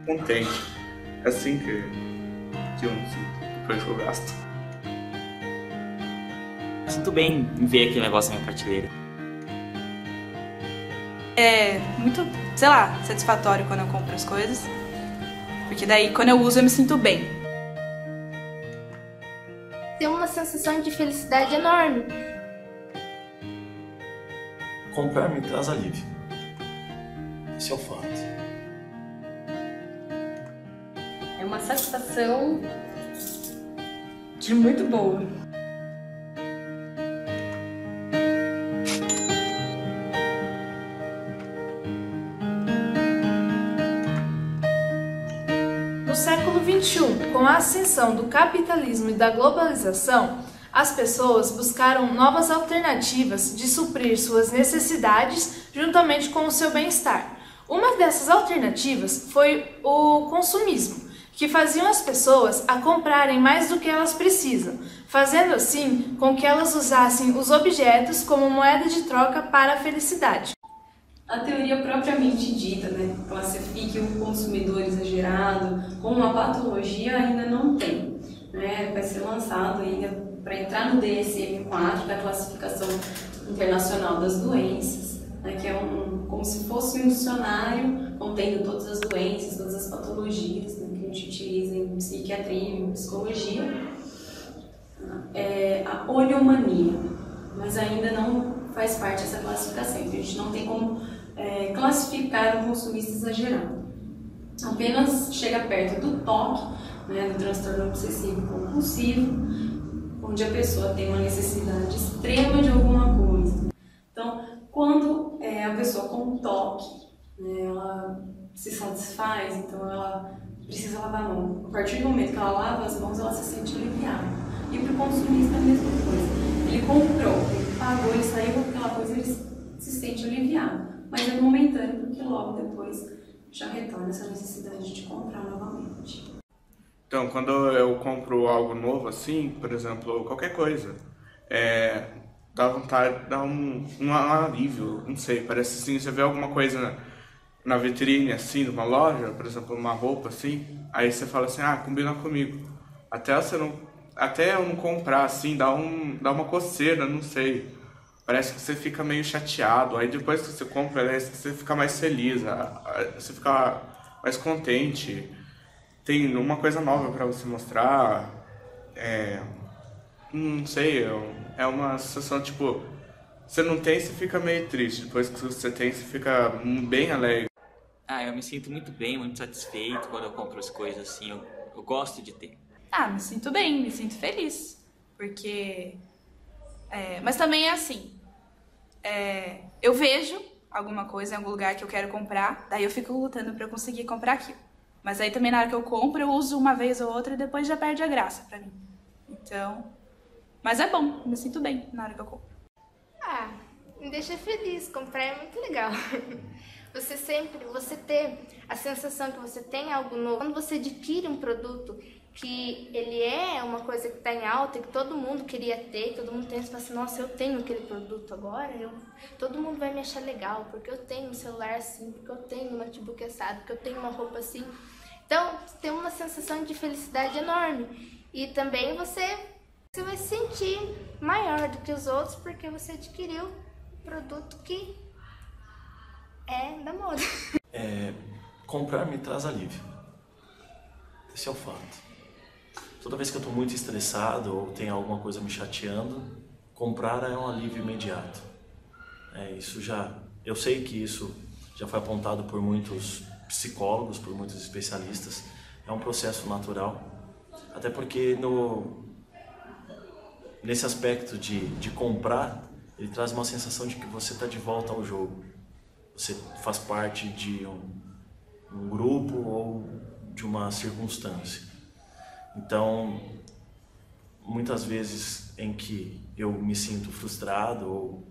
contente. É assim que eu me sinto depois que eu gasto. Eu sinto bem em ver aquele negócio na minha prateleira. É muito, sei lá, satisfatório quando eu compro as coisas. Porque daí, quando eu uso, eu me sinto bem. Tem uma sensação de felicidade enorme. Comprar me traz alívio. Esse é o fato. É uma satisfação de muito boa. No século XXI, com a ascensão do capitalismo e da globalização, as pessoas buscaram novas alternativas de suprir suas necessidades juntamente com o seu bem-estar. Uma dessas alternativas foi o consumismo, que faziam as pessoas a comprarem mais do que elas precisam, fazendo assim com que elas usassem os objetos como moeda de troca para a felicidade. A teoria propriamente dita, classifique o consumidor exagerado como uma patologia, ainda não tem. Vai ser lançado ainda para entrar no DSM-4, que é a classificação internacional das doenças, que é como se fosse um dicionário contendo todas as doenças, todas as patologias que a gente utiliza em psiquiatria e em psicologia. A oleomania, mas ainda não faz parte dessa classificação, então a gente não tem como classificar um consumista exagerado. Apenas chega perto do TOC, do transtorno obsessivo compulsivo, onde a pessoa tem uma necessidade extrema de alguma coisa. Então, quando a pessoa com TOC, ela se satisfaz, então ela precisa lavar a mão. A partir do momento que ela lava as mãos, ela se sente aliviada. E para o consumista é a mesma coisa. Ele comprou, ele pagou, ele saiu com aquela coisa, ele se sente aliviado. Mas é momentâneo, porque logo depois já retorna essa necessidade de comprar novamente. Então, quando eu compro algo novo assim, por exemplo, qualquer coisa, dá vontade, dá um alívio, não sei, parece assim, você vê alguma coisa na vitrine assim, numa loja, por exemplo, uma roupa assim, aí você fala assim, combina comigo. Até eu não comprar assim, dá uma coceira, não sei. Parece que você fica meio chateado, aí depois que você compra, parece que você fica mais feliz, você fica mais contente. Tem uma coisa nova para você mostrar, não sei, é uma sensação tipo, você não tem, você fica meio triste, depois que você tem, você fica bem alegre. Eu me sinto muito bem, muito satisfeito quando eu compro as coisas assim, eu gosto de ter. Me sinto bem, me sinto feliz, porque... mas também é assim, eu vejo alguma coisa em algum lugar que eu quero comprar, daí eu fico lutando para eu conseguir comprar aquilo. Mas aí também na hora que eu compro, eu uso uma vez ou outra e depois já perde a graça pra mim. Então, mas é bom, me sinto bem na hora que eu compro. Me deixa feliz, comprar é muito legal. Você ter a sensação que você tem algo novo. Quando você adquire um produto que ele é uma coisa que está em alta e que todo mundo queria ter, todo mundo tem, você fala assim, nossa, eu tenho aquele produto agora, todo mundo vai me achar legal, porque eu tenho um celular assim, porque eu tenho um notebook assado, porque eu tenho uma roupa assim. Então, tem uma sensação de felicidade enorme. E também você vai se sentir maior do que os outros, porque você adquiriu um produto que é da moda. Comprar me traz alívio. Esse é o fato. Toda vez que eu estou muito estressado ou tem alguma coisa me chateando, comprar é um alívio imediato. Eu sei que isso já foi apontado por muitos psicólogos, por muitos especialistas. É um processo natural, até porque nesse aspecto de comprar, ele traz uma sensação de que você está de volta ao jogo. Você faz parte de um grupo ou de uma circunstância. Então, muitas vezes em que eu me sinto frustrado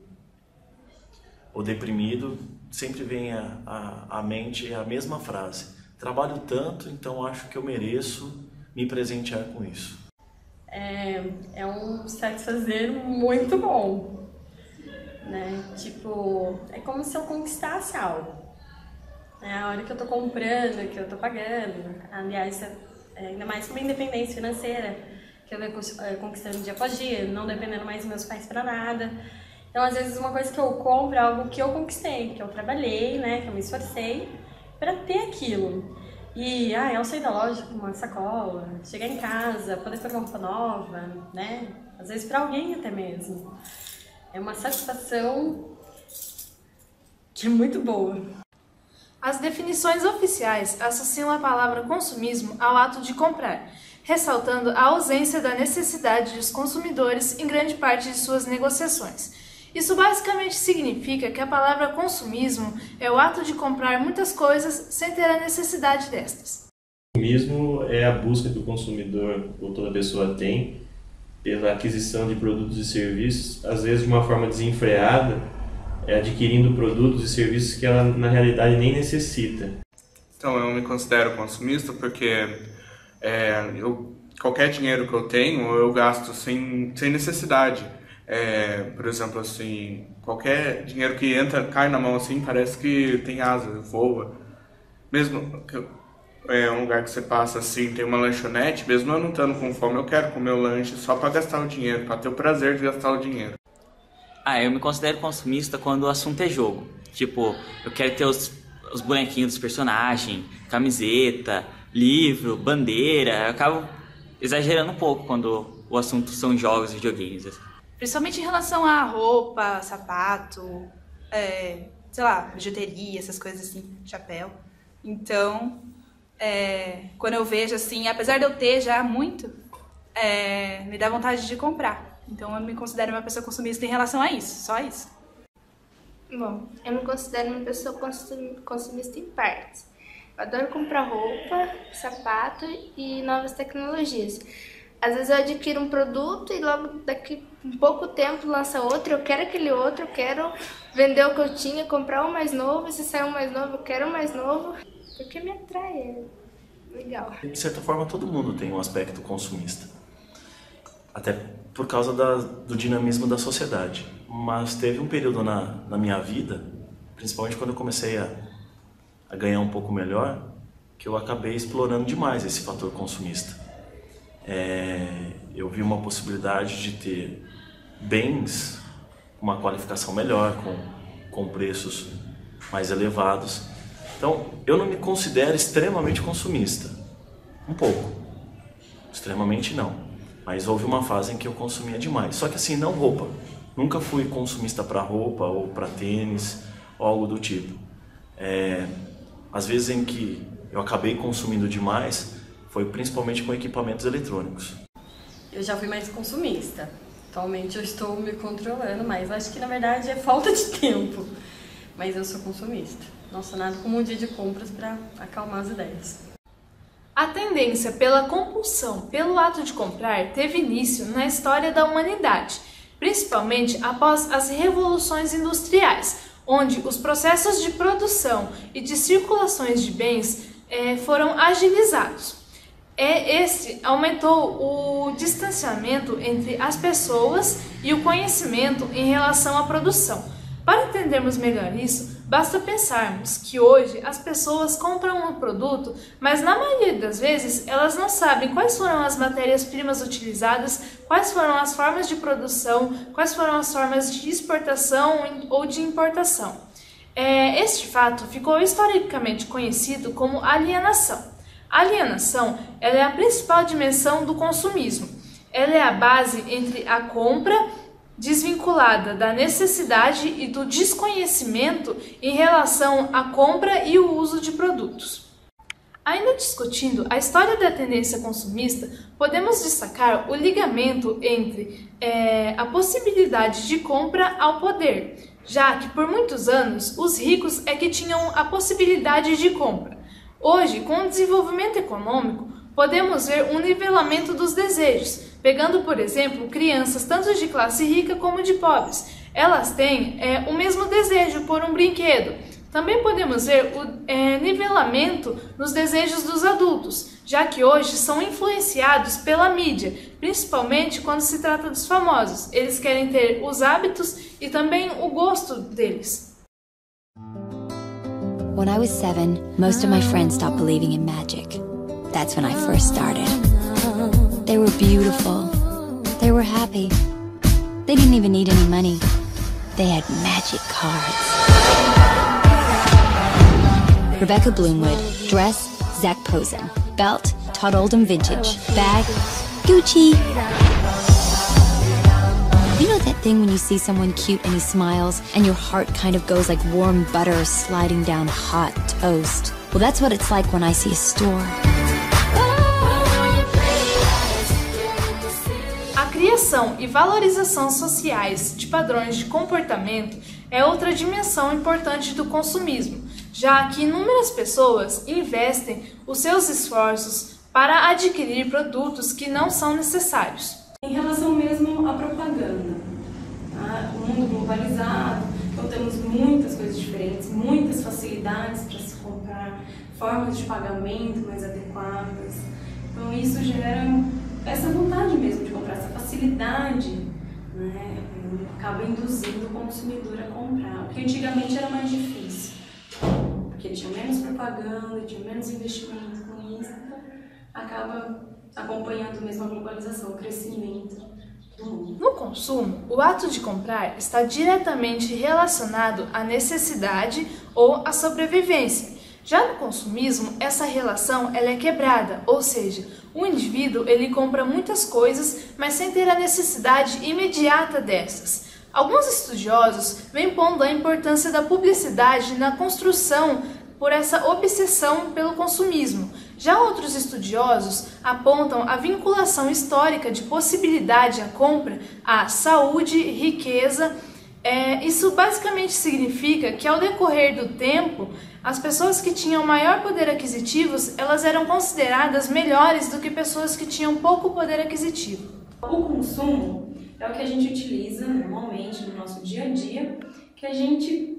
ou deprimido, sempre vem à mente a mesma frase. Trabalho tanto, então acho que eu mereço me presentear com isso. É um satisfazer muito bom, Tipo, é como se eu conquistasse algo. É a hora que eu tô comprando, que eu tô pagando. Aliás, ainda mais com a independência financeira, que eu venho conquistando dia após dia, não dependendo mais dos meus pais pra nada. Então, às vezes, uma coisa que eu compro é algo que eu conquistei, que eu trabalhei, né, que eu me esforcei pra ter aquilo. E, eu sair da loja com uma sacola, chegar em casa, poder pôr uma roupa nova, né, às vezes pra alguém até mesmo. É uma satisfação que é muito boa. As definições oficiais associam a palavra consumismo ao ato de comprar, ressaltando a ausência da necessidade dos consumidores em grande parte de suas negociações. Isso basicamente significa que a palavra consumismo é o ato de comprar muitas coisas sem ter a necessidade destas. O consumismo é a busca que o consumidor ou toda pessoa tem pela aquisição de produtos e serviços, às vezes de uma forma desenfreada, adquirindo produtos e serviços que ela na realidade nem necessita. Então eu me considero consumista porque qualquer dinheiro que eu tenho eu gasto sem necessidade. Por exemplo, assim, qualquer dinheiro que entra, cai na mão assim, parece que tem asa, voa. Mesmo que um lugar que você passa assim, tem uma lanchonete, mesmo eu não estando com fome, eu quero comer o lanche só para gastar o dinheiro, para ter o prazer de gastar o dinheiro. Eu me considero consumista quando o assunto é jogo. Tipo, eu quero ter os bonequinhos dos personagens, camiseta, livro, bandeira. Eu acabo exagerando um pouco quando o assunto são jogos e videogames. Principalmente em relação a roupa, sapato, sei lá, bijuteria, essas coisas assim, chapéu. Então, quando eu vejo assim, apesar de eu ter já muito, me dá vontade de comprar. Então eu me considero uma pessoa consumista em relação a isso, só isso. Bom, eu me considero uma pessoa consumista em partes. Eu adoro comprar roupa, sapato e novas tecnologias. Às vezes eu adquiro um produto e logo daqui um pouco tempo lança outro, eu quero aquele outro, eu quero vender o que eu tinha, comprar um mais novo, e se sair um mais novo, eu quero um mais novo, porque me atrai, é legal. De certa forma, todo mundo tem um aspecto consumista, até por causa do dinamismo da sociedade. Mas teve um período na minha vida, principalmente quando eu comecei a ganhar um pouco melhor, que eu acabei explorando demais esse fator consumista. Eu vi uma possibilidade de ter bens com uma qualificação melhor, com preços mais elevados. Então, eu não me considero extremamente consumista. Um pouco. Extremamente não. Mas houve uma fase em que eu consumia demais. Só que assim, não roupa. Nunca fui consumista para roupa ou para tênis ou algo do tipo. Às vezes em que eu acabei consumindo demais foi principalmente com equipamentos eletrônicos. Eu já fui mais consumista. Atualmente eu estou me controlando, mas acho que na verdade é falta de tempo. Mas eu sou consumista. Não sou nada como um dia de compras para acalmar as ideias. A tendência pela compulsão pelo ato de comprar teve início na história da humanidade, principalmente após as revoluções industriais, onde os processos de produção e de circulações de bens foram agilizados. Este aumentou o distanciamento entre as pessoas e o conhecimento em relação à produção. Para entendermos melhor isso, basta pensarmos que hoje as pessoas compram um produto, mas na maioria das vezes elas não sabem quais foram as matérias-primas utilizadas, quais foram as formas de produção, quais foram as formas de exportação ou de importação. Este fato ficou historicamente conhecido como alienação. A alienação ela é a principal dimensão do consumismo. Ela é a base entre a compra desvinculada da necessidade e do desconhecimento em relação à compra e o uso de produtos. Ainda discutindo a história da tendência consumista, podemos destacar o ligamento entre a possibilidade de compra ao poder, já que por muitos anos os ricos é que tinham a possibilidade de compra. Hoje, com o desenvolvimento econômico, podemos ver um nivelamento dos desejos, pegando, por exemplo, crianças tanto de classe rica como de pobres. Elas têm o mesmo desejo por um brinquedo. Também podemos ver o nivelamento nos desejos dos adultos, já que hoje são influenciados pela mídia, principalmente quando se trata dos famosos. Eles querem ter os hábitos e também o gosto deles. When I was 7, most of my friends stopped believing in magic. That's when I first started. They were beautiful. They were happy. They didn't even need any money. They had magic cards. Rebecca Bloomwood. Dress, Zac Posen. Belt, Todd Oldham Vintage. Bag, Gucci. You know that thing when you see someone cute and he smiles and your heart kind of goes like warm butter sliding down hot toast? Well, that's what it's like when I see a store. A criação e valorização sociais de padrões de comportamento é outra dimensão importante do consumismo, já que inúmeras pessoas investem os seus esforços para adquirir produtos que não são necessários. Em relação mesmo à propaganda, tá? O mundo globalizado, então temos muitas coisas diferentes, muitas facilidades para se comprar, formas de pagamento mais adequadas. Então isso gera essa vontade mesmo de comprar, essa facilidade, né? Acaba induzindo o consumidor a comprar, porque antigamente era mais difícil, porque tinha menos propaganda, tinha menos investimento com isso, então acaba acompanhando mesmo a globalização, o crescimento do mundo. No consumo, o ato de comprar está diretamente relacionado à necessidade ou à sobrevivência. Já no consumismo, essa relação ela é quebrada, ou seja, o indivíduo ele compra muitas coisas, mas sem ter a necessidade imediata dessas. Alguns estudiosos vêm pondo a importância da publicidade na construção por essa obsessão pelo consumismo. Já outros estudiosos apontam a vinculação histórica de possibilidade à compra à saúde, riqueza. Isso basicamente significa que ao decorrer do tempo, as pessoas que tinham maior poder aquisitivo, elas eram consideradas melhores do que pessoas que tinham pouco poder aquisitivo. O consumo é o que a gente utiliza normalmente no nosso dia a dia, que a gente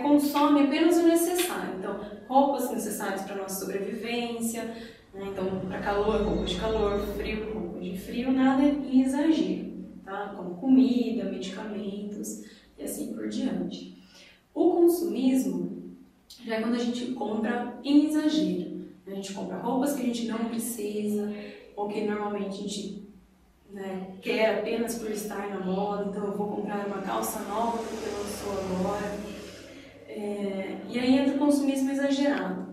consome apenas o necessário. Então, roupas necessárias para a nossa sobrevivência, né? Então, para calor, roupas de calor, frio, roupas de frio, nada em exagero, tá? Como comida, medicamentos e assim por diante. O consumismo já é quando a gente compra em exagero. A gente compra roupas que a gente não precisa, ou que normalmente a gente quer apenas por estar na moda. Então, eu vou comprar uma calça nova porque eu lançou agora. E aí entra o consumismo exagerado,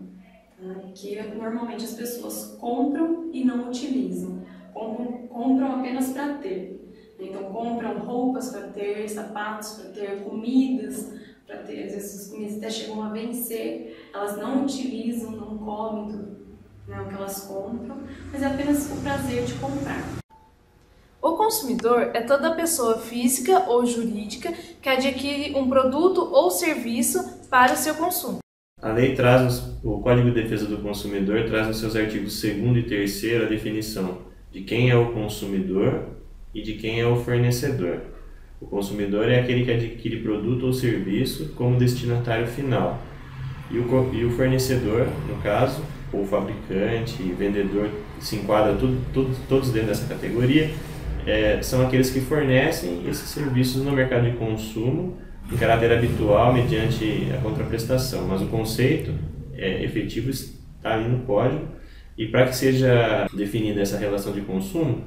tá? Que normalmente as pessoas compram e não utilizam, compram apenas para ter. Então compram roupas para ter, sapatos para ter, comidas para ter. Às vezes as comidas até chegam a vencer, elas não utilizam, não comem tudo, né, o que elas compram, mas é apenas o prazer de comprar. O consumidor é toda pessoa física ou jurídica que adquire um produto ou serviço para o seu consumo. A lei traz, o Código de Defesa do Consumidor traz nos seus artigos 2º e 3º a definição de quem é o consumidor e de quem é o fornecedor. O consumidor é aquele que adquire produto ou serviço como destinatário final. E o fornecedor, no caso, ou fabricante e vendedor, se enquadra todos dentro dessa categoria, são aqueles que fornecem esses serviços no mercado de consumo em caráter habitual mediante a contraprestação, mas o conceito efetivo está ali no código, e para que seja definida essa relação de consumo,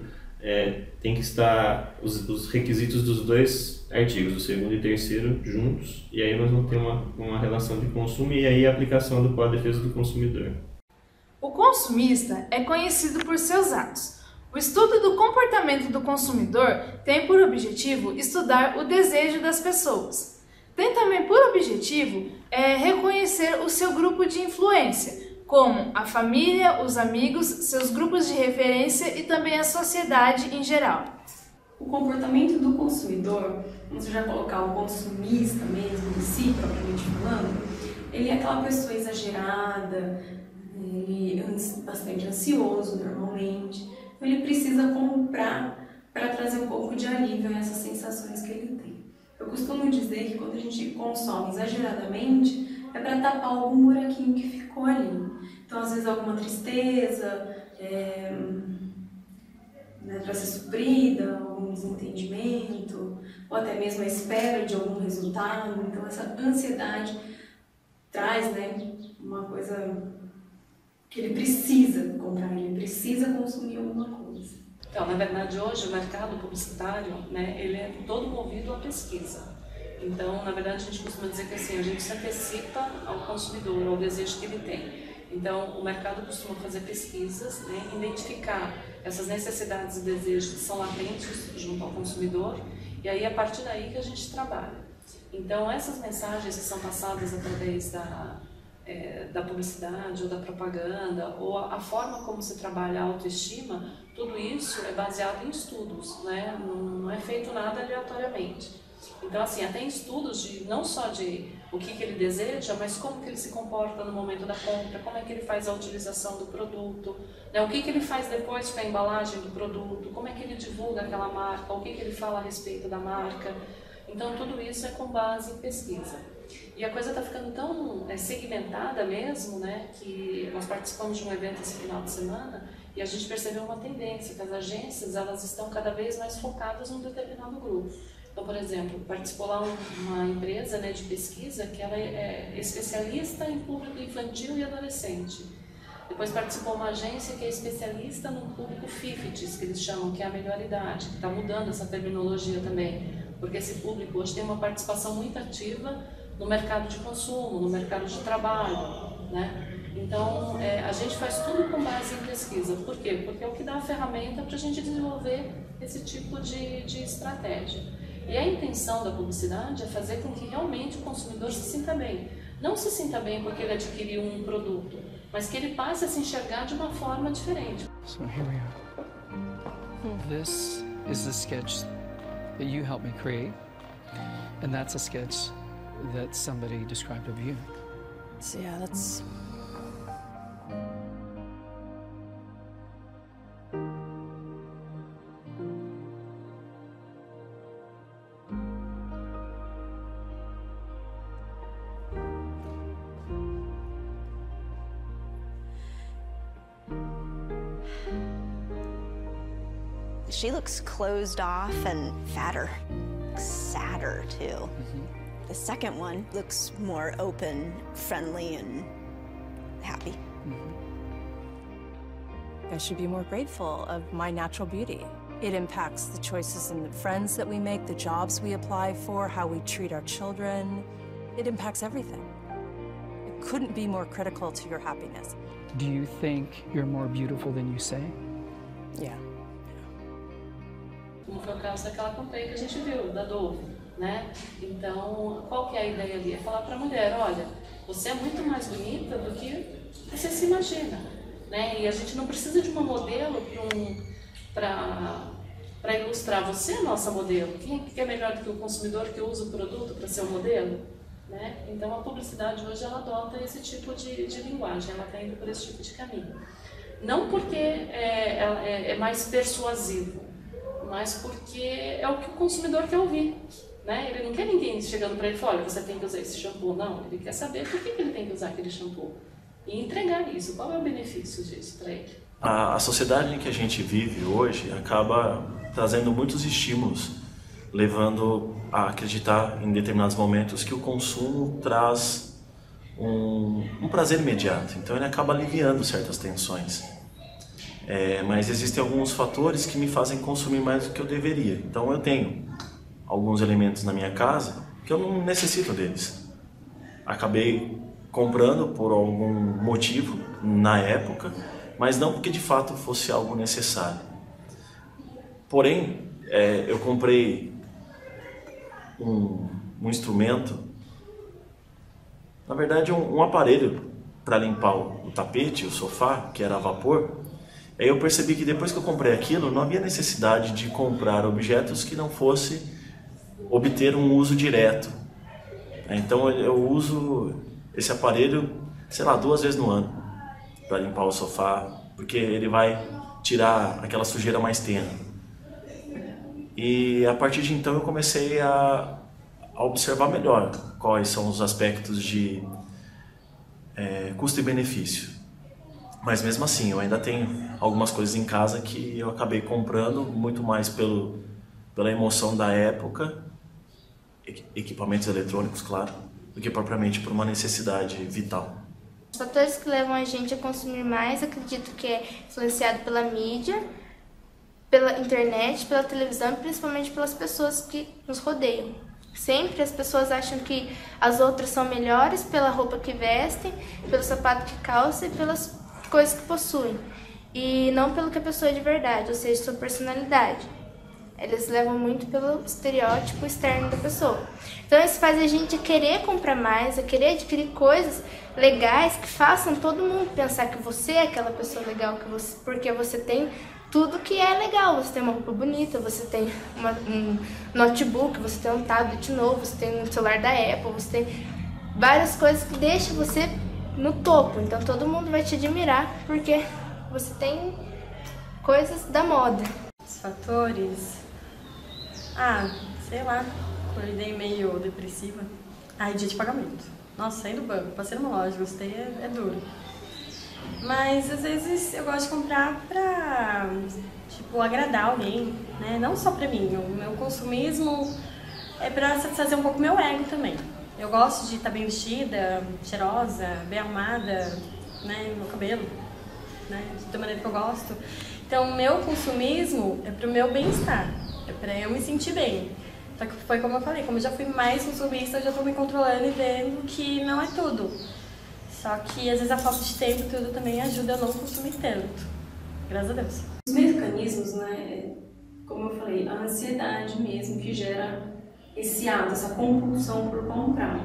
tem que estar os requisitos dos dois artigos, o 2º e 3º juntos, e aí nós vamos ter uma relação de consumo e aí a aplicação do Código de Defesa do Consumidor. O consumista é conhecido por seus atos. O estudo do comportamento do consumidor tem por objetivo estudar o desejo das pessoas. Tem também por objetivo reconhecer o seu grupo de influência, como a família, os amigos, seus grupos de referência e também a sociedade em geral. O comportamento do consumidor, vamos já colocar o consumista mesmo em si, propriamente falando, ele é aquela pessoa exagerada, ele é bastante ansioso normalmente. Ele precisa comprar para trazer um pouco de alívio a essas sensações que ele tem. Eu costumo dizer que quando a gente consome exageradamente, é para tapar algum buraquinho que ficou ali. Então, às vezes, alguma tristeza, para ser suprida, algum desentendimento, ou até mesmo a espera de algum resultado. Então, essa ansiedade traz, né, uma coisa que ele precisa comprar, ele precisa consumir alguma coisa. Então, na verdade, hoje o mercado publicitário, né, ele é todo movido à pesquisa. Então, na verdade, a gente costuma dizer que assim, a gente se antecipa ao consumidor, ao desejo que ele tem. Então, o mercado costuma fazer pesquisas, né, identificar essas necessidades e desejos que são latentes junto ao consumidor, e aí, a partir daí que a gente trabalha. Então, essas mensagens que são passadas através da publicidade ou da propaganda, ou a forma como se trabalha a autoestima, tudo isso é baseado em estudos, né? Não é feito nada aleatoriamente. Então, assim, até em estudos não só de o que ele deseja, mas como que ele se comporta no momento da compra, como é que ele faz a utilização do produto, né? O que ele faz depois com a embalagem do produto, como é que ele divulga aquela marca, o que ele fala a respeito da marca. Então, tudo isso é com base em pesquisa. E a coisa está ficando tão segmentada mesmo, né, que nós participamos de um evento esse final de semana e a gente percebeu uma tendência, que as agências elas estão cada vez mais focadas num determinado grupo. Então, por exemplo, participou lá uma empresa, né, de pesquisa que ela é especialista em público infantil e adolescente. Depois participou uma agência que é especialista no público 50s, que eles chamam, que é a melhor idade, que está mudando essa terminologia também, porque esse público hoje tem uma participação muito ativa no mercado de consumo, no mercado de trabalho, né? Então, a gente faz tudo com base em pesquisa. Por quê? Porque é o que dá a ferramenta para a gente desenvolver esse tipo de estratégia. E a intenção da publicidade é fazer com que realmente o consumidor se sinta bem. Não se sinta bem porque ele adquiriu um produto, mas que ele passe a se enxergar de uma forma diferente. So here we are. This is the sketch that you helped me create, and that's a sketch that somebody described of you. So yeah, that's... She looks closed off and fatter, sadder too. The second one looks more open, friendly, and happy. I should be more grateful of my natural beauty. It impacts the choices and the friends that we make, the jobs we apply for, how we treat our children. It impacts everything. It couldn't be more critical to your happiness. Do you think you're more beautiful than you say? Yeah. Como foi o caso daquela campanha que a gente viu, da Dove, né? Então, qual que é a ideia ali? É falar para a mulher, olha, você é muito mais bonita do que você se imagina, né? E a gente não precisa de uma modelo para ilustrar você, nossa modelo. Quem é melhor do que o consumidor que usa o produto para ser o modelo? Né? Então, a publicidade hoje ela adota esse tipo de linguagem, ela está indo por esse tipo de caminho. Não porque é mais persuasivo, mas porque é o que o consumidor quer ouvir, né? Ele não quer ninguém chegando para ele e falar, olha, você tem que usar esse shampoo. Não, ele quer saber por que ele tem que usar aquele shampoo e entregar isso. Qual é o benefício disso para ele? A sociedade em que a gente vive hoje acaba trazendo muitos estímulos, levando a acreditar em determinados momentos que o consumo traz um prazer imediato. Então ele acaba aliviando certas tensões. Mas existem alguns fatores que me fazem consumir mais do que eu deveria. Então eu tenho alguns elementos na minha casa que eu não necessito deles. Acabei comprando por algum motivo na época, mas não porque de fato fosse algo necessário. Porém, eu comprei um instrumento, na verdade um aparelho para limpar o tapete, o sofá, que era a vapor. Aí eu percebi que depois que eu comprei aquilo, não havia necessidade de comprar objetos que não fosse obter um uso direto. Então eu uso esse aparelho, sei lá, 2 vezes no ano para limpar o sofá, porque ele vai tirar aquela sujeira mais tênue. E a partir de então eu comecei a observar melhor quais são os aspectos de custo e benefício. Mas mesmo assim, eu ainda tenho algumas coisas em casa que eu acabei comprando muito mais pela emoção da época, equipamentos eletrônicos, claro, do que propriamente por uma necessidade vital. Os fatores que levam a gente a consumir mais, acredito que é influenciado pela mídia, pela internet, pela televisão e principalmente pelas pessoas que nos rodeiam. Sempre as pessoas acham que as outras são melhores pela roupa que vestem, pelo sapato que calçam e pelas coisas que possuem. E não pelo que a pessoa é de verdade, ou seja, sua personalidade. Eles levam muito pelo estereótipo externo da pessoa. Então isso faz a gente querer comprar mais, a querer adquirir coisas legais que façam todo mundo pensar que você é aquela pessoa legal, porque você tem tudo que é legal. Você tem uma roupa bonita, você tem um notebook, você tem um tablet novo, você tem um celular da Apple, você tem várias coisas que deixam você no topo. Então todo mundo vai te admirar porque você tem coisas da moda. Os fatores... sei lá, acordei meio depressiva. Dia de pagamento. Nossa, saí do banco, passei numa loja, gostei, é duro. Mas às vezes eu gosto de comprar pra, agradar alguém, né? Não só pra mim, o meu consumismo é pra satisfazer um pouco meu ego também. Eu gosto de estar bem vestida, cheirosa, bem arrumada, né? Meu cabelo, né? Da maneira que eu gosto. Então, o meu consumismo é pro meu bem-estar, é pra eu me sentir bem. Só que foi como eu falei, como eu já fui mais consumista, eu já tô me controlando e vendo que não é tudo. Só que às vezes a falta de tempo e tudo também ajuda a não consumir tanto. Graças a Deus. Os mecanismos, né, como eu falei, a ansiedade mesmo que gera esse ato, essa compulsão por comprar.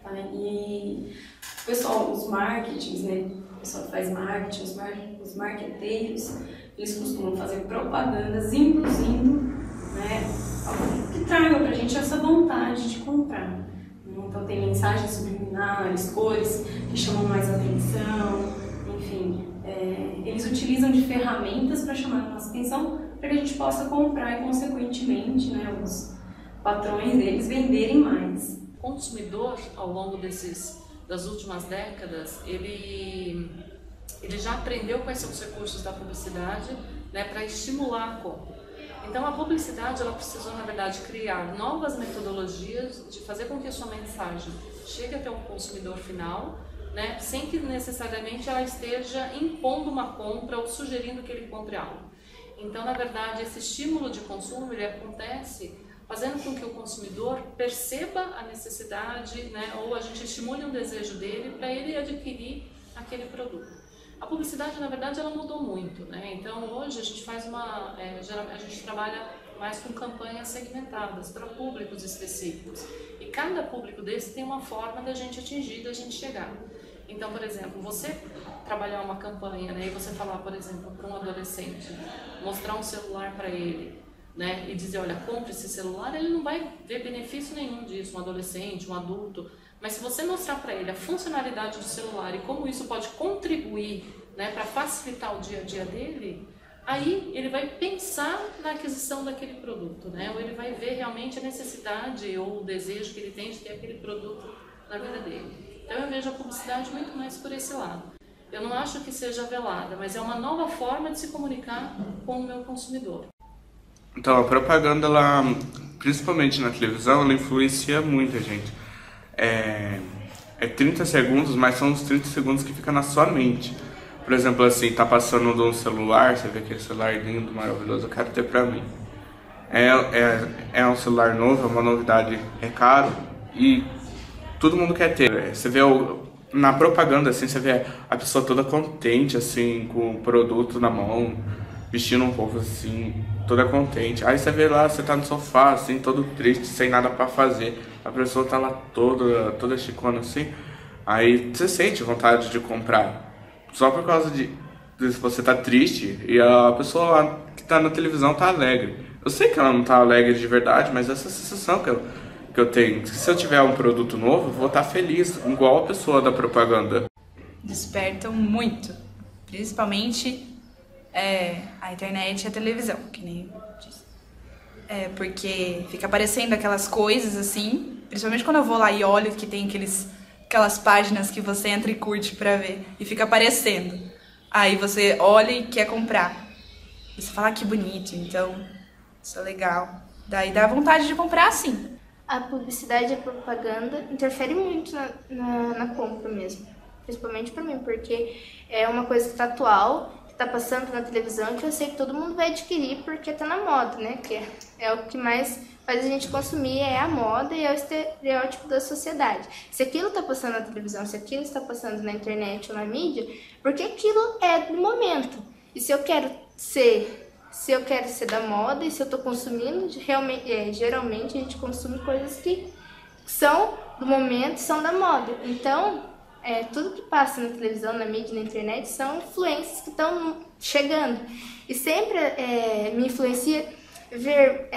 Tá? E o pessoal, os marketings, né, o pessoal que faz marketing, os marqueteiros, eles costumam fazer propagandas induzindo, né, que tragam pra gente essa vontade de comprar. Então tem mensagens subliminares, cores que chamam mais atenção, enfim, eles utilizam de ferramentas para chamar a nossa atenção para que a gente possa comprar e, consequentemente, né, os patrões deles venderem mais. O consumidor, ao longo das últimas décadas, ele já aprendeu quais são os recursos da publicidade, né, para estimular a compra. Então a publicidade ela precisou, na verdade, criar novas metodologias de fazer com que a sua mensagem chegue até o consumidor final, né, sem que necessariamente ela esteja impondo uma compra ou sugerindo que ele compre algo. Então, na verdade, esse estímulo de consumo ele acontece fazendo com que o consumidor perceba a necessidade, né, ou a gente estimule um desejo dele para ele adquirir aquele produto. A publicidade, na verdade, ela mudou muito, né? Então, hoje a gente faz a gente trabalha mais com campanhas segmentadas para públicos específicos. E cada público desse tem uma forma da gente atingir, da gente chegar. Então, por exemplo, você trabalhar uma campanha, né, e você falar, por exemplo, para um adolescente, mostrar um celular para ele, né, e dizer, olha, compre esse celular, ele não vai ver benefício nenhum disso, um adolescente, um adulto. Mas se você mostrar para ele a funcionalidade do celular e como isso pode contribuir, né, para facilitar o dia a dia dele, aí ele vai pensar na aquisição daquele produto, né, ou ele vai ver realmente a necessidade ou o desejo que ele tem de ter aquele produto na vida dele. Então eu vejo a publicidade muito mais por esse lado. Eu não acho que seja velada, mas é uma nova forma de se comunicar com o meu consumidor. Então a propaganda, ela, principalmente na televisão, ela influencia muito a gente. É 30 segundos, mas são os 30 segundos que ficam na sua mente. Por exemplo, assim, tá passando de um celular, você vê aquele celular lindo, maravilhoso, eu quero ter pra mim. É um celular novo, é uma novidade, é caro e todo mundo quer ter. Você vê na propaganda, assim, você vê a pessoa toda contente, assim, com o produto na mão, vestindo um pouco assim, toda contente. Aí você vê lá, você tá no sofá, assim, todo triste, sem nada pra fazer. A pessoa tá lá toda chicona, assim. Aí você sente vontade de comprar. Só por causa de você tá triste e a pessoa lá que tá na televisão tá alegre. Eu sei que ela não tá alegre de verdade, mas essa sensação que eu tenho. Se eu tiver um produto novo, eu vou estar feliz, igual a pessoa da propaganda. Despertam muito. Principalmente a internet e a televisão, que nem eu disse. Porque fica aparecendo aquelas coisas assim, principalmente quando eu vou lá e olho que tem aquelas páginas que você entra e curte pra ver, e fica aparecendo. Aí você olha e quer comprar. E você fala, que bonito, então, isso é legal. Daí dá vontade de comprar sim. a publicidade e a propaganda interferem muito na compra mesmo. Principalmente pra mim, porque é uma coisa que tá atual, que tá passando na televisão, que eu sei que todo mundo vai adquirir porque tá na moda, né? Que é o que mais faz a gente consumir, é a moda e é o estereótipo da sociedade. Se aquilo tá passando na televisão, se aquilo está passando na internet ou na mídia, porque aquilo é do momento. E se eu quero ser da moda e se eu tô consumindo, geralmente a gente consome coisas que são do momento, são da moda. Então, tudo que passa na televisão, na mídia, na internet são influências que estão chegando. E sempre me influencia ver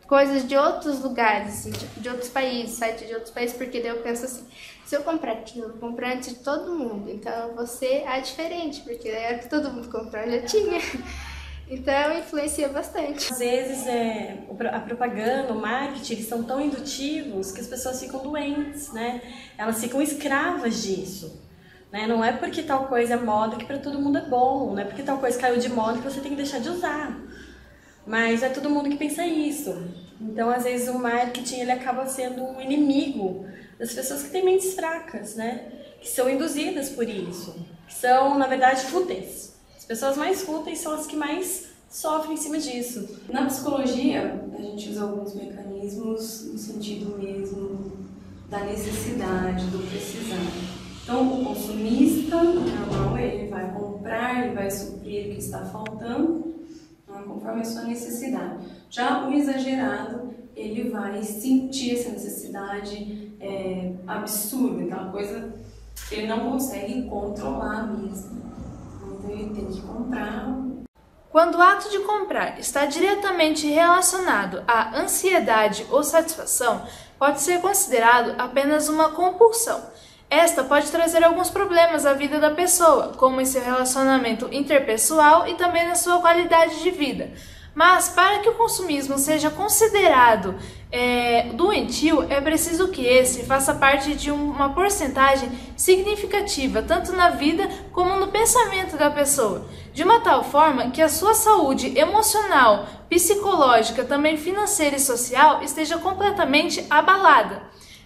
coisas de outros lugares, assim, tipo, de outros países, sites de outros países, porque daí eu penso assim, se eu comprar aquilo, eu vou comprar antes de todo mundo, então você é diferente, porque era que todo mundo comprou, eu já tinha. Então, influencia bastante. Às vezes, a propaganda, o marketing, eles são tão indutivos que as pessoas ficam doentes, né? Elas ficam escravas disso, né? Não é porque tal coisa é moda que para todo mundo é bom, não é porque tal coisa caiu de moda que você tem que deixar de usar. Mas é todo mundo que pensa isso. Então, às vezes, o marketing ele acaba sendo um inimigo das pessoas que têm mentes fracas, né? Que são induzidas por isso, que são, na verdade, fúteis. As pessoas mais fúteis são as que mais sofrem em cima disso. Na psicologia, a gente usa alguns mecanismos no sentido mesmo da necessidade, do precisar. Então, o consumista, normal, ele vai comprar, ele vai suprir o que está faltando, conforme a sua necessidade. Já o exagerado, ele vai sentir essa necessidade absurda, aquela coisa que ele não consegue controlar mesmo. Então ele tem que comprar. Quando o ato de comprar está diretamente relacionado à ansiedade ou satisfação, pode ser considerado apenas uma compulsão. Esta pode trazer alguns problemas à vida da pessoa, como em seu relacionamento interpessoal e também na sua qualidade de vida. Mas, para que o consumismo seja considerado doentio, é preciso que esse faça parte de uma porcentagem significativa, tanto na vida como no pensamento da pessoa, de uma tal forma que a sua saúde emocional, psicológica, também financeira e social esteja completamente abalada.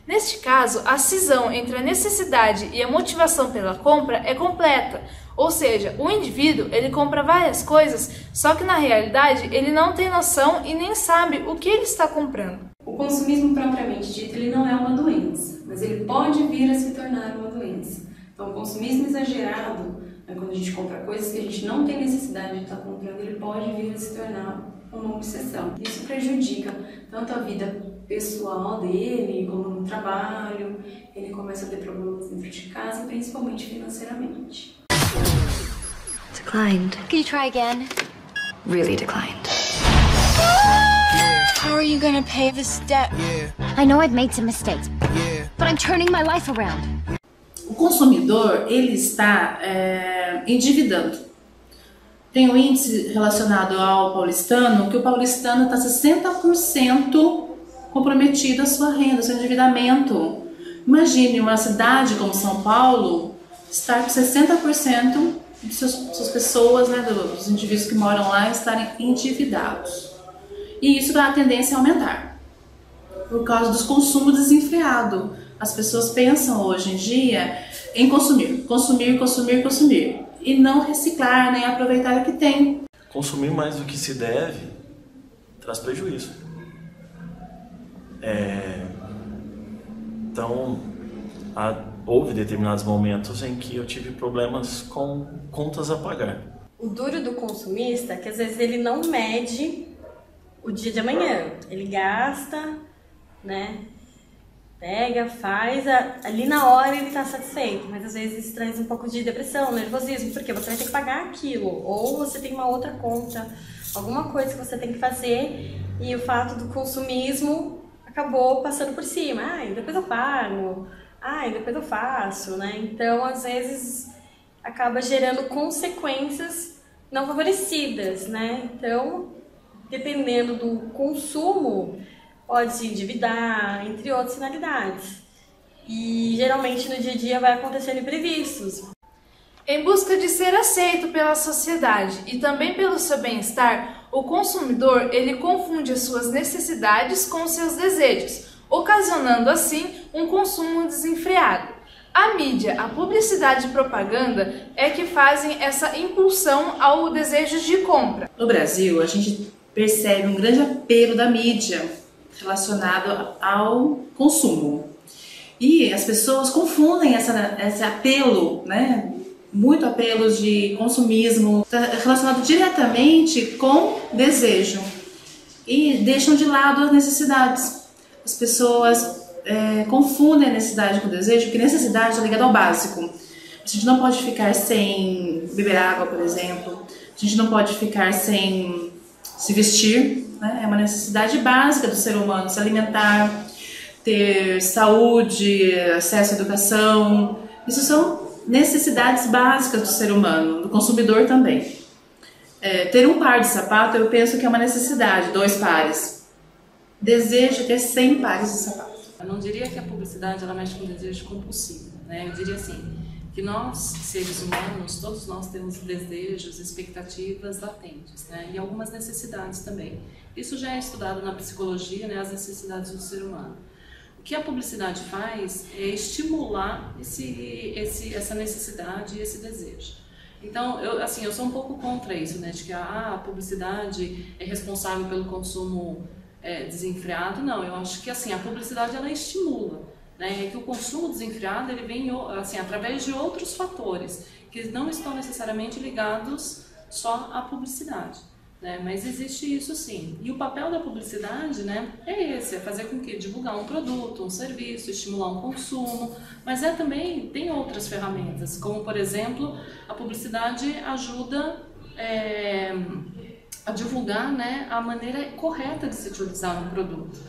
Neste caso, a cisão entre a necessidade e a motivação pela compra é completa, ou seja, o indivíduo ele compra várias coisas, só que na realidade ele não tem noção e nem sabe o que ele está comprando. O consumismo propriamente dito ele não é uma doença, mas ele pode vir a se tornar uma doença. Então o consumismo exagerado, quando a gente compra coisas que a gente não tem necessidade de estar comprando, ele pode vir a se tornar uma obsessão. Isso prejudica tanto a vida pessoal dele, como no trabalho, ele começa a ter problemas dentro de casa, principalmente financeiramente. Declined. Can you try again? Really declined. How are you gonna pay this debt? I know I've made some mistakes, but I'm turning my life around. O consumidor, ele está endividando. Tem um índice relacionado ao paulistano, que o paulistano está 60% comprometido a sua renda, seu endividamento. Imagine uma cidade como São Paulo estar com 60% de suas pessoas, né, dos indivíduos que moram lá, estarem endividados. E isso dá a tendência a aumentar, por causa dos consumos desenfreados. As pessoas pensam hoje em dia em consumir, consumir, consumir, consumir, e não reciclar, nem aproveitar o que tem. Consumir mais do que se deve traz prejuízo. Então, houve determinados momentos em que eu tive problemas com contas a pagar. O duro do consumista é que às vezes ele não mede o dia de amanhã. Ele gasta, né? Pega, faz, ali na hora ele está satisfeito, mas às vezes isso traz um pouco de depressão, nervosismo, porque você vai ter que pagar aquilo, ou você tem uma outra conta, alguma coisa que você tem que fazer, e o fato do consumismo acabou passando por cima. Depois eu pago, depois eu faço, né? Então, às vezes, acaba gerando consequências não favorecidas, né? Então, dependendo do consumo, pode se endividar, entre outras finalidades. E geralmente no dia a dia vai acontecendo imprevistos. Em busca de ser aceito pela sociedade e também pelo seu bem-estar, o consumidor ele confunde as suas necessidades com os seus desejos, ocasionando assim um consumo desenfreado. A mídia, a publicidade e propaganda é que fazem essa impulsão ao desejo de compra. No Brasil, a gente percebe um grande apelo da mídia relacionado ao consumo. E as pessoas confundem esse apelo, né? Muito apelo de consumismo, está relacionado diretamente com desejo. E deixam de lado as necessidades. As pessoas confundem a necessidade com o desejo, porque necessidade está ligada ao básico. A gente não pode ficar sem beber água, por exemplo. A gente não pode ficar sem se vestir, né? É uma necessidade básica do ser humano, se alimentar, ter saúde, acesso à educação. Isso são necessidades básicas do ser humano, do consumidor também. Ter um par de sapato, eu penso que é uma necessidade, 2 pares. Desejo ter 100 pares de sapato. Eu não diria que a publicidade ela mexe com desejo compulsivo, né? Eu diria assim, que nós, seres humanos, todos nós temos desejos, expectativas latentes, né? E algumas necessidades também. Isso já é estudado na psicologia, né? As necessidades do ser humano. O que a publicidade faz é estimular essa necessidade e esse desejo. Então, eu sou um pouco contra isso, né? De que a publicidade é responsável pelo consumo desenfreado. Não, eu acho que assim, a publicidade ela estimula, né? É que o consumo desenfreado ele vem assim, através de outros fatores que não estão necessariamente ligados só à publicidade, né? Mas existe isso sim. E o papel da publicidade, né, é fazer com que divulgar um produto, um serviço, estimular um consumo, mas também tem outras ferramentas, como por exemplo, a publicidade ajuda a divulgar, né, a maneira correta de se utilizar um produto.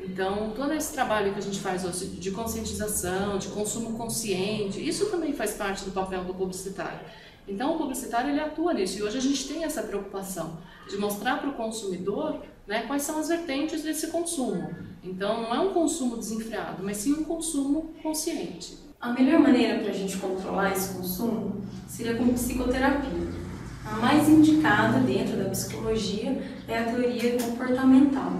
Então, todo esse trabalho que a gente faz hoje de conscientização, de consumo consciente, isso também faz parte do papel do publicitário. Então, o publicitário ele atua nisso e hoje a gente tem essa preocupação de mostrar para o consumidor, né, quais são as vertentes desse consumo. Então, não é um consumo desenfreado, mas sim um consumo consciente. A melhor maneira para a gente controlar esse consumo seria com psicoterapia. A mais indicada dentro da psicologia é a teoria comportamental,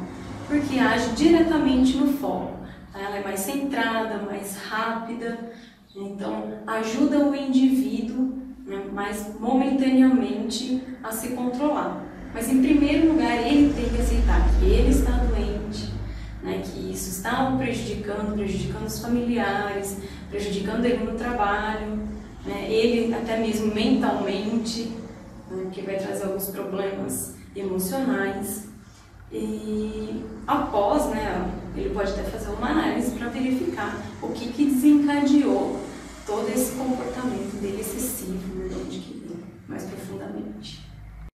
porque age diretamente no foco. Ela é mais centrada, mais rápida, então ajuda o indivíduo, né, mais momentaneamente a se controlar. Mas em primeiro lugar ele tem que aceitar que ele está doente, né, que isso está o prejudicando os familiares, prejudicando ele no trabalho, né, ele até mesmo mentalmente, que vai trazer alguns problemas emocionais. E após, né, ele pode até fazer uma análise para verificar o que desencadeou todo esse comportamento dele excessivo, né, de que vem mais profundamente.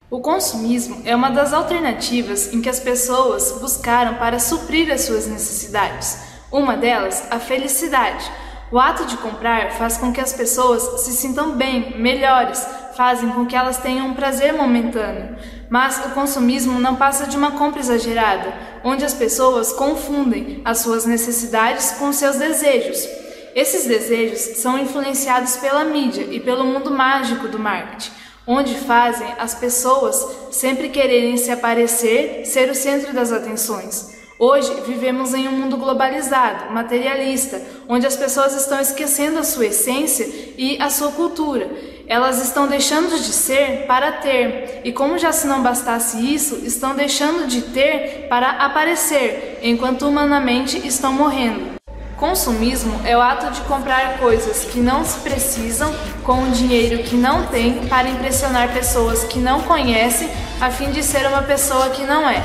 O consumismo é uma das alternativas em que as pessoas buscaram para suprir as suas necessidades. Uma delas, a felicidade. O ato de comprar faz com que as pessoas se sintam bem, melhores, fazem com que elas tenham um prazer momentâneo. Mas o consumismo não passa de uma compra exagerada, onde as pessoas confundem as suas necessidades com seus desejos. Esses desejos são influenciados pela mídia e pelo mundo mágico do marketing, onde fazem as pessoas sempre quererem se aparecer, ser o centro das atenções. Hoje vivemos em um mundo globalizado, materialista, onde as pessoas estão esquecendo a sua essência e a sua cultura. Elas estão deixando de ser para ter, e como já se não bastasse isso, estão deixando de ter para aparecer, enquanto humanamente estão morrendo. Consumismo é o ato de comprar coisas que não se precisam com o dinheiro que não tem para impressionar pessoas que não conhecem a fim de ser uma pessoa que não é.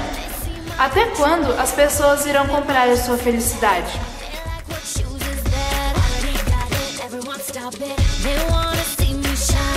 Até quando as pessoas irão comprar a sua felicidade? They wanna see me shine.